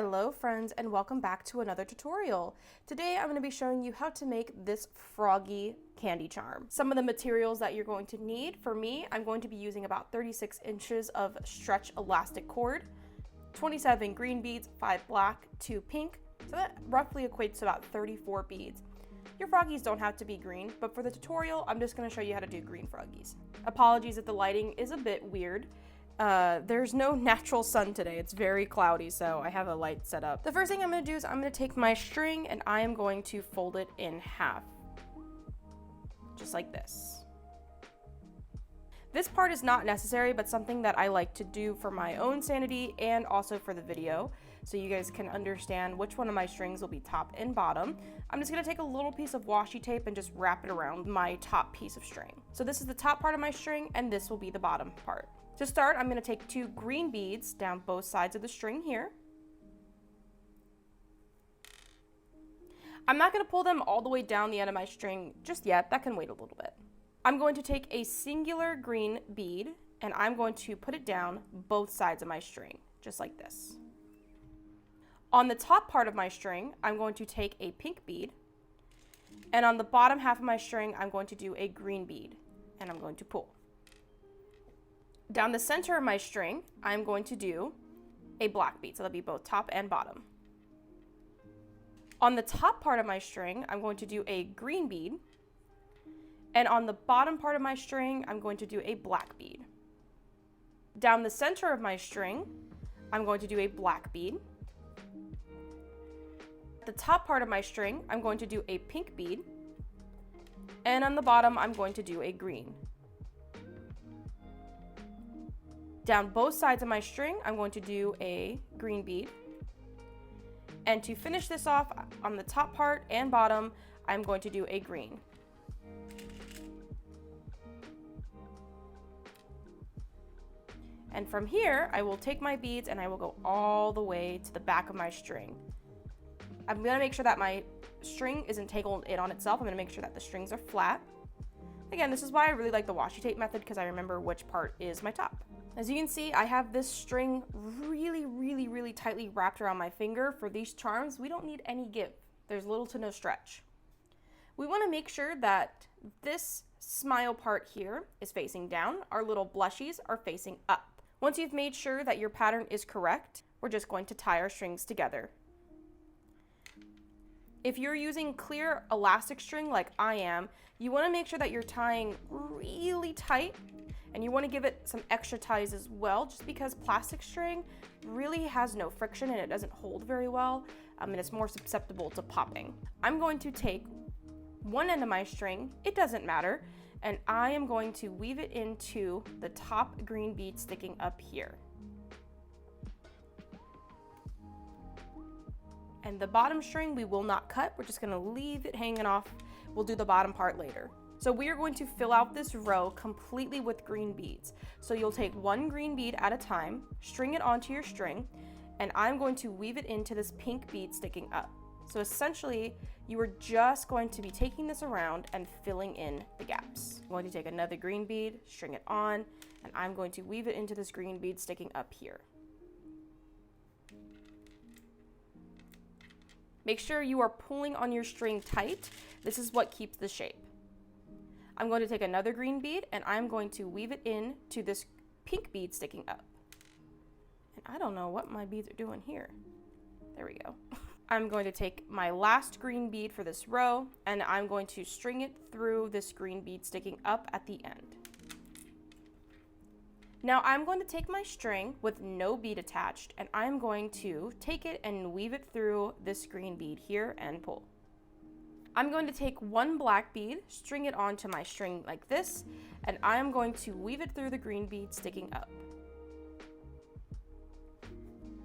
Hello friends, and welcome back to another tutorial. Today I'm going to be showing you how to make this froggy candy charm. Some of the materials that you're going to need, for me, I'm going to be using about 36 inches of stretch elastic cord, 27 green beads, 5 black, 2 pink, so that roughly equates to about 34 beads. Your froggies don't have to be green, but for the tutorial I'm just going to show you how to do green froggies. Apologies if the lighting is a bit weird. There's no natural sun today. It's very cloudy, so I have a light set up. The first thing I'm going to do is I'm going to take my string and I am going to fold it in half. Just like this. This part is not necessary, but something that I like to do for my own sanity and also for the video, so you guys can understand which one of my strings will be top and bottom. I'm just going to take a little piece of washi tape and just wrap it around my top piece of string. So this is the top part of my string and this will be the bottom part. To start, I'm going to take 2 green beads down both sides of the string here. I'm not going to pull them all the way down the end of my string just yet. That can wait a little bit. I'm going to take a singular green bead and I'm going to put it down both sides of my string, just like this. On the top part of my string, I'm going to take a pink bead, and on the bottom half of my string, I'm going to do a green bead, and I'm going to pull. Down the center of my string, I'm going to do a black bead, so that'll be both top and bottom. On the top part of my string, I'm going to do a green bead, and on the bottom part of my string, I'm going to do a black bead. Down the center of my string, I'm going to do a black bead. At the top part of my string, I'm going to do a pink bead, and on the bottom, I'm going to do a green. Down both sides of my string, I'm going to do a green bead. And to finish this off, on the top part and bottom, I'm going to do a green. And from here, I will take my beads and I will go all the way to the back of my string. I'm going to make sure that my string isn't tangled in on itself. I'm going to make sure that the strings are flat. Again, this is why I really like the washi tape method, because I remember which part is my top. As you can see, I have this string really tightly wrapped around my finger. For these charms, we don't need any give. There's little to no stretch. We want to make sure that this smile part here is facing down. Our little blushies are facing up. Once you've made sure that your pattern is correct, we're just going to tie our strings together. If you're using clear elastic string like I am, you want to make sure that you're tying really tight, and you want to give it some extra ties as well, just because plastic string really has no friction and it doesn't hold very well, and it's more susceptible to popping. I'm going to take one end of my string, it doesn't matter, and I am going to weave it into the top green bead sticking up here. And the bottom string we will not cut, we're just going to leave it hanging off. We'll do the bottom part later. So we are going to fill out this row completely with green beads. So you'll take one green bead at a time, string it onto your string, and I'm going to weave it into this pink bead sticking up. So essentially, you are just going to be taking this around and filling in the gaps. I'm going to take another green bead, string it on, and I'm going to weave it into this green bead sticking up here. Make sure you are pulling on your string tight. This is what keeps the shape. I'm going to take another green bead and I'm going to weave it into this pink bead sticking up. And I don't know what my beads are doing here. There we go. I'm going to take my last green bead for this row and I'm going to string it through this green bead sticking up at the end. Now I'm going to take my string with no bead attached and I'm going to take it and weave it through this green bead here and pull. I'm going to take one black bead, string it onto my string like this, and I'm going to weave it through the green bead sticking up.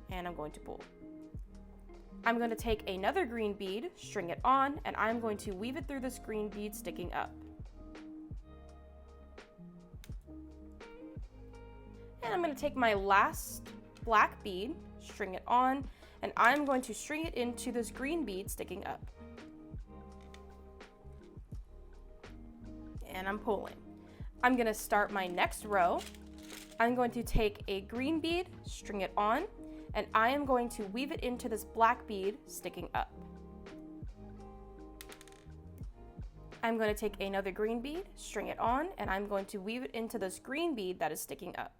And I'm going to pull. I'm going to take another green bead, string it on, and I'm going to weave it through this green bead sticking up. And I'm going to take my last black bead, string it on, and I'm going to string it into this green bead sticking up. And I'm pulling. I'm going to start my next row. I'm going to take a green bead, string it on, and I am going to weave it into this black bead sticking up. I'm going to take another green bead, string it on, and I'm going to weave it into this green bead that is sticking up.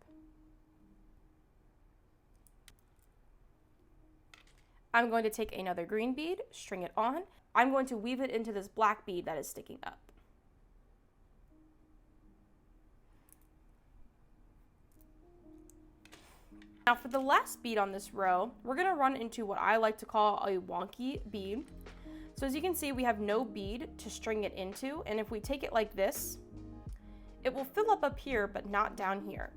I'm going to take another green bead, string it on. I'm going to weave it into this black bead that is sticking up. Now for the last bead on this row, we're going to run into what I like to call a wonky bead. So as you can see, we have no bead to string it into, and if we take it like this, it will fill up here, but not down here.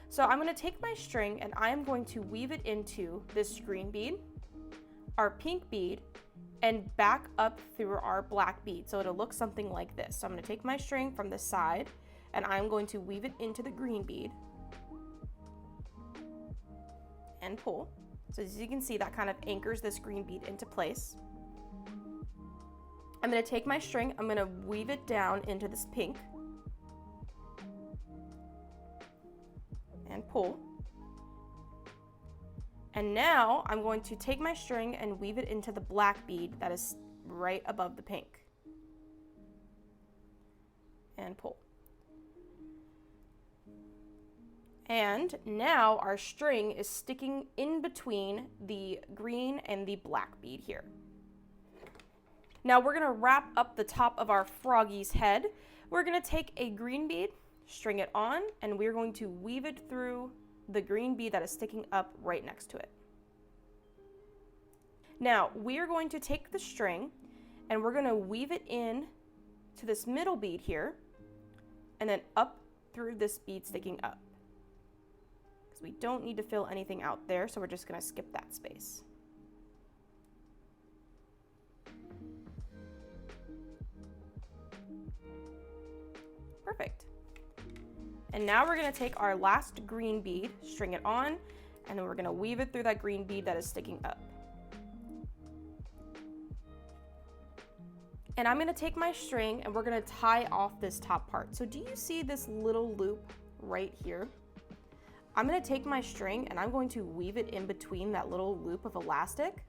So I'm going to take my string and I am going to weave it into this green bead, our pink bead, and back up through our black bead. So it'll look something like this. So I'm going to take my string from the side and I'm going to weave it into the green bead and pull. So as you can see, that kind of anchors this green bead into place. I'm going to take my string, I'm going to weave it down into this pink and pull. And now I'm going to take my string and weave it into the black bead that is right above the pink and pull. And now our string is sticking in between the green and the black bead here. Now we're going to wrap up the top of our froggy's head. We're going to take a green bead, string it on, and we're going to weave it through the green bead that is sticking up right next to it. Now we're going to take the string and we're going to weave it in to this middle bead here and then up through this bead sticking up. We don't need to fill anything out there, so we're just going to skip that space. Perfect. And now we're going to take our last green bead, string it on, and then we're going to weave it through that green bead that is sticking up. And I'm going to take my string and we're going to tie off this top part. So do you see this little loop right here? I'm going to take my string and I'm going to weave it in between that little loop of elastic.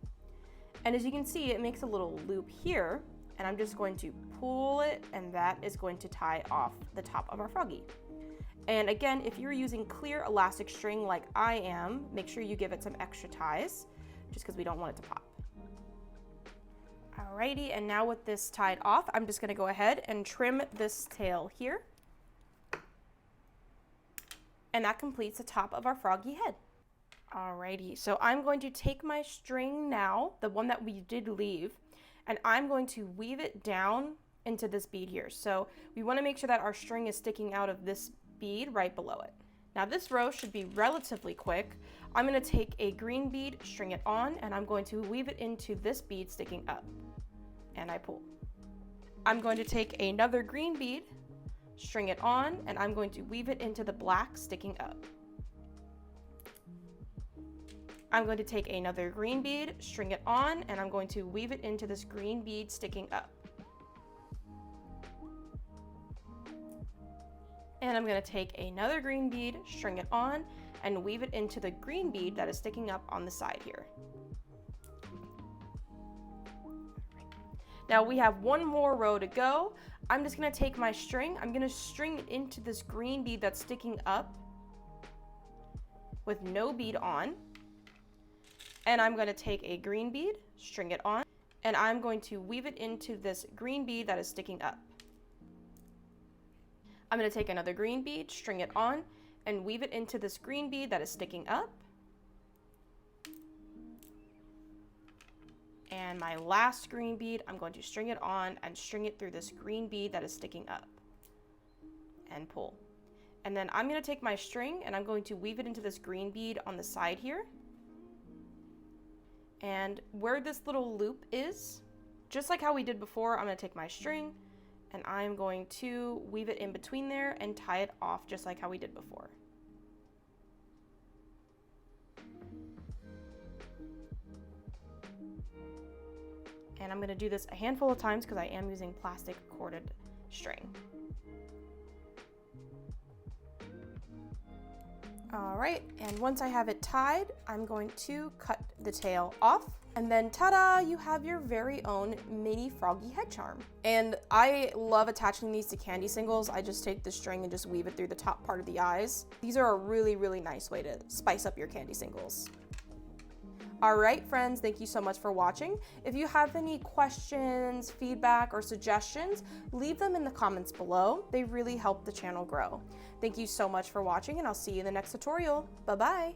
And as you can see, it makes a little loop here, and I'm just going to pull it, and that is going to tie off the top of our froggy. And again, if you're using clear elastic string like I am, make sure you give it some extra ties, just because we don't want it to pop. Alrighty, and now with this tied off, I'm just going to go ahead and trim this tail here. And that completes the top of our froggy head. Alrighty, so I'm going to take my string now, the one that we did leave, and I'm going to weave it down into this bead here. So we want to make sure that our string is sticking out of this bead right below it. Now this row should be relatively quick. I'm going to take a green bead, string it on, and I'm going to weave it into this bead sticking up. And I pull. I'm going to take another green bead, string it on, and I'm going to weave it into the black sticking up. I'm going to take another green bead, string it on, and I'm going to weave it into this green bead sticking up. And I'm going to take another green bead, string it on, and weave it into the green bead that is sticking up on the side here. Now we have one more row to go. I'm just going to take my string, I'm going to string it into this green bead that's sticking up with no bead on. And I'm going to take a green bead, string it on, and I'm going to weave it into this green bead that is sticking up. I'm going to take another green bead, string it on, and weave it into this green bead that is sticking up. And my last green bead, I'm going to string it on and string it through this green bead that is sticking up and pull. And then I'm going to take my string and I'm going to weave it into this green bead on the side here. And where this little loop is, just like how we did before, I'm going to take my string and I'm going to weave it in between there and tie it off just like how we did before. And I'm going to do this a handful of times because I am using plastic corded string. All right, and once I have it tied, I'm going to cut the tail off. And then ta-da, you have your very own mini froggy head charm. And I love attaching these to candy singles. I just take the string and just weave it through the top part of the eyes. These are a really, really nice way to spice up your candy singles. All right, friends, thank you so much for watching. If you have any questions, feedback, or suggestions, leave them in the comments below. They really help the channel grow. Thank you so much for watching, and I'll see you in the next tutorial. Bye-bye.